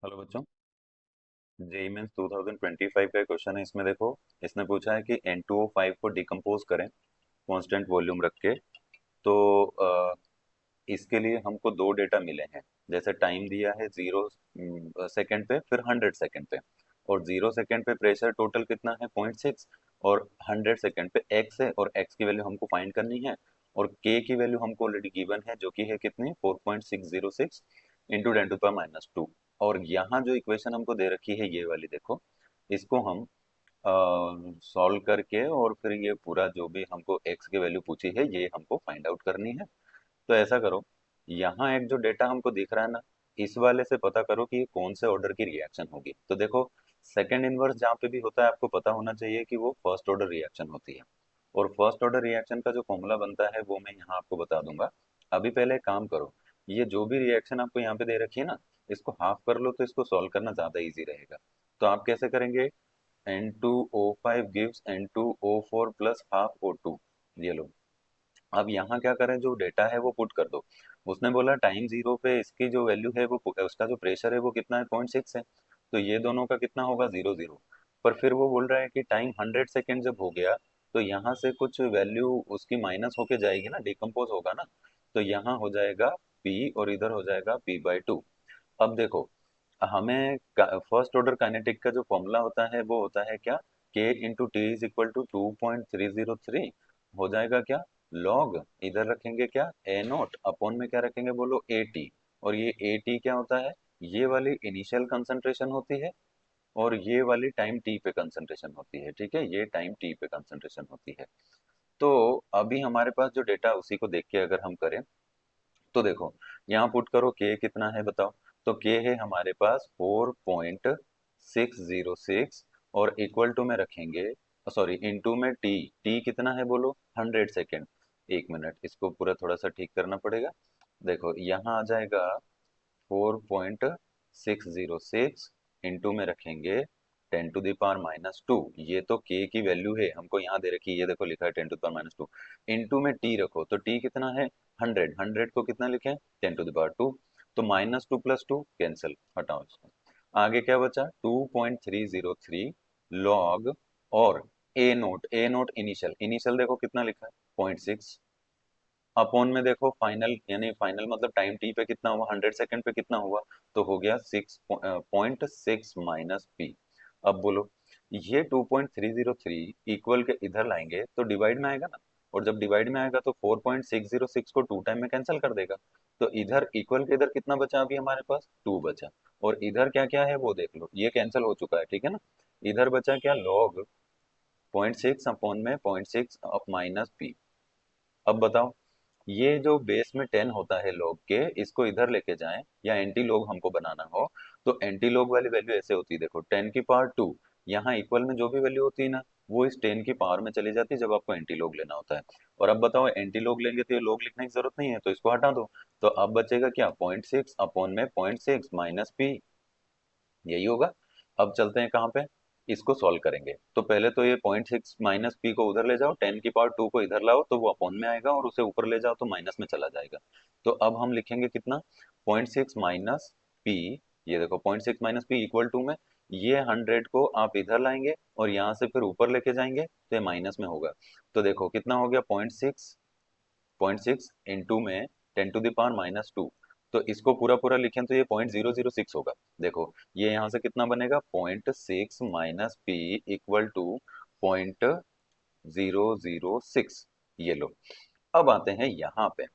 Hello बच्चों। JEE mains 2025 का question है। इसमें देखो, इसने पूछा है कि N2O5 को डिकम्पोज करें कांस्टेंट वॉल्यूम रख के। तो इसके लिए हमको दो डेटा मिले हैं। जैसे टाइम दिया है 0 सेकेंड पे, फिर 100 सेकेंड पे। और 0 सेकेंड पे प्रेशर टोटल कितना है 0.6। और 100 सेकेंड पे एक्स है, और एक्स की वैल्यू हमको फाइंड करनी है। और के की वैल्यू हमको ऑलरेडी गिवन है, जो कि है कितनी 4.606 इंटू 10⁻²। और यहाँ जो इक्वेशन हमको दे रखी है ये वाली देखो, इसको हम सॉल्व करके और फिर ये पूरा जो भी हमको एक्स की वैल्यू पूछी है ये हमको फाइंड आउट करनी है। तो ऐसा करो, यहाँ एक जो डेटा हमको दिख रहा है ना, इस वाले से पता करो कि ये कौन से ऑर्डर की रिएक्शन होगी। तो देखो, सेकंड इनवर्स जहाँ पे भी होता है आपको पता होना चाहिए कि वो फर्स्ट ऑर्डर रिएक्शन होती है। और फर्स्ट ऑर्डर रिएक्शन का जो फॉर्मूला बनता है वो मैं यहाँ आपको बता दूंगा। अभी पहले एक काम करो, ये जो भी रिएक्शन आपको यहाँ पे दे रखी है ना, इसको हाफ कर लो तो इसको सॉल्व करना ज्यादा इजी रहेगा। तो आप कैसे करेंगे, N2O5 gives N2O4 plus half O2। ये लो, अब यहाँ क्या करें, जो डेटा है वो पुट कर दो। उसने बोला टाइम जीरो पे इसकी जो वैल्यू है वो उसका जो प्रेशर है वो कितना है 0.6 है। तो ये दोनों का कितना होगा 0 0। पर फिर वो बोल रहा है कि टाइम 100 सेकेंड जब हो गया, तो यहाँ से कुछ वैल्यू उसकी माइनस होके जाएगी ना, डिकम्पोज होगा ना। तो यहाँ हो जाएगा P और इधर हो जाएगा P/2। अब देखो, हमें फर्स्ट ऑर्डर काइनेटिक का जो फॉर्मूला होता है वो होता है क्या, k into t is equal to 2.303। हो जाएगा क्या, लॉग इधर रखेंगे क्या ए नोट, अपॉन में क्या रखेंगे बोलो ए टी। और ये ए टी क्या होता है, ये वाली इनिशियल कंसंट्रेशन होती है, और ये वाली टाइम टी पे कंसंट्रेशन होती है। ठीक है, ये टाइम टी पे कंसंट्रेशन होती है। तो अभी हमारे पास जो डेटा उसी को देख के अगर हम करें, तो देखो यहाँ पुट करो के कितना है बताओ। तो के है हमारे पास 4.606, और इक्वल टू में रखेंगे, सॉरी इनटू में टी। टी कितना है बोलो 100 सेकेंड। एक मिनट, इसको पूरा थोड़ा सा ठीक करना पड़ेगा। देखो यहाँ आ जाएगा 4.606 इंटू में रखेंगे 10⁻²। ये तो के की वैल्यू है, हमको यहाँ दे रखी है, ये देखो लिखा है 10⁻²। इंटू में टी रखो, तो टी कितना है 100। 100 को कितना लिखें 10⁻²। तो -2 + 2 कैंसिल, हटाओ इसको। आगे क्या बचा 2.303 लॉग। और ए नोट, ए नोट इनिशियल, इनिशियल देखो कितना लिखा है 0.6। अपॉन में देखो फाइनल, यानी फाइनल मतलब टाइम टी पे कितना हुआ 100 सेकेंड पे कितना हुआ, तो हो गया 6.6 माइनस पी। अब बोलो, ये 2.303 इक्वल के इधर लाएंगे तो डिवाइड में आएगा ना। और जब डिवाइड में आएगा तो 4.606 को 2 टाइम में कैंसिल कर देगा। तो इधर इक्वल के इधर कितना बचा, अभी हमारे पास 2 बचा। और इधर क्या क्या है वो देख लो, ये कैंसिल हो चुका है, ठीक है ना। इधर बचा क्या, लॉग 0.6 अपॉन में 0.6 ऑफ माइनस पी। अब बताओ, ये जो बेस में 10 होता है लॉग के, इसको इधर लेके जाएं या एंटी लॉग हमको बनाना हो, तो एंटी लॉग वाली वैल्यू ऐसे होती है, देखो 10⁻²। यहाँ इक्वल में जो भी वैल्यू होती है ना, वो इस 10 की पावर में चली जाती है जब आपको एंटी लॉग लेना होता है। और अब बताओ, एंटी लॉग लेंगे तो ये लॉग लिखने की जरूरत नहीं है, तो इसको हटा दो। तो अब बचेगा क्या 0.6 अपॉन में 0.6 माइनस पी, यही होगा। अब चलते हैं कहाँ पे, इसको सॉल्व करेंगे। तो पहले तो ये 0.6 माइनस पी को उधर ले जाओ, 10⁻² को इधर लाओ तो वो अपॉन में आएगा, और उसे ऊपर ले जाओ तो माइनस में चला जाएगा। तो अब हम लिखेंगे कितना 0.6 माइनस पी। ये देखो 0.6 माइनस पी इक्वल टू में, ये 100 को आप इधर लाएंगे और यहाँ से फिर ऊपर लेके जाएंगे तो ये माइनस में होगा। तो देखो कितना हो गया 0.6 इंटू में 10⁻²। तो इसको पूरा पूरा लिखें तो ये 0.006 होगा। देखो ये यहाँ से कितना बनेगा 0.6 माइनस पी इक्वल टू 0.006। ये लो, अब आते हैं यहाँ पे।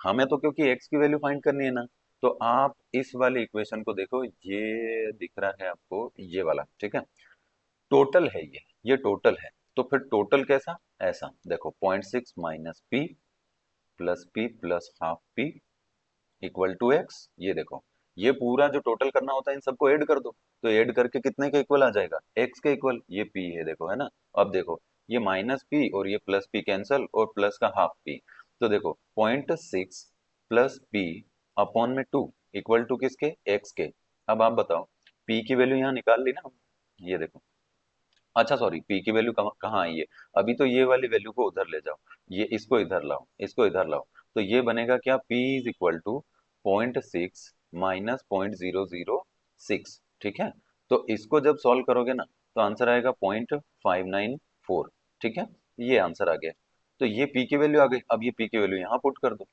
हमें तो क्योंकि x की वैल्यू फाइंड करनी है ना, तो आप इस वाले इक्वेशन को देखो, ये दिख रहा है आपको ये वाला, ठीक है। टोटल है ये टोटल है। तो फिर टोटल कैसा, ऐसा देखो 0.6 minus p plus p plus half p equal to x. ये देखो, ये पूरा जो टोटल करना होता है इन सबको ऐड कर दो। तो ऐड करके कितने के इक्वल आ जाएगा, एक्स के इक्वल, ये पी है देखो, है ना। अब देखो, ये माइनस पी और ये प्लस पी कैंसल, और प्लस का हाफ पी। तो देखो 0.6 प्लस पी अपॉन में 2 इक्वल टू किसके, एक्स के। अब आप बताओ, पी की वैल्यू यहाँ निकाल ली ना हम, ये देखो। अच्छा सॉरी, पी की वैल्यू कहाँ आई है, अभी तो ये वाली वैल्यू को उधर ले जाओ, ये इसको इधर लाओ, इसको इधर लाओ। तो ये बनेगा क्या, P is equal to 0.6 minus 0.00 6। ठीक है, तो इसको जब सॉल्व करोगे ना तो आंसर आएगा 0.594। ठीक है, ये आंसर आ गया। तो ये पी की वैल्यू आ गई, अब ये पी की वैल्यू यहाँ पुट कर दो।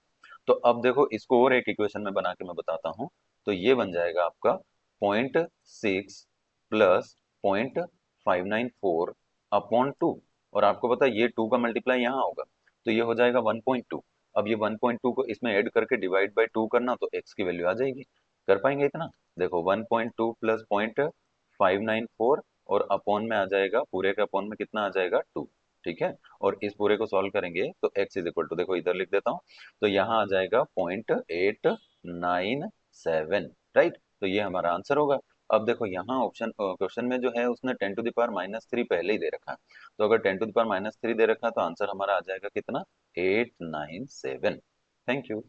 तो अब देखो इसको और एक इक्वेशन में बना के मैं बताता हूँ। तो ये बन जाएगा आपका 0.6 प्लस 0.594 अपॉन 2। और आपको पता है ये 2 का मल्टीप्लाई यहाँ होगा, तो ये हो जाएगा 1.2। अब ये 1.2 को इसमें ऐड करके डिवाइड बाई 2 करना, तो x की वैल्यू आ जाएगी। कर पाएंगे इतना? देखो 1.2 प्लस 0.594 और अपॉन में आ जाएगा, पूरे के अपॉन में कितना आ जाएगा 2। ठीक है, और इस पूरे को सॉल्व करेंगे तो x इज इक्वल टू, देखो इधर लिख देता हूँ, तो यहाँ आ जाएगा 0.897। राइट, तो ये हमारा आंसर होगा। अब देखो यहाँ ऑप्शन क्वेश्चन में जो है उसने 10⁻³ पहले ही दे रखा है, तो अगर 10⁻³ दे रखा है तो आंसर हमारा आ जाएगा कितना, 897। Thank you.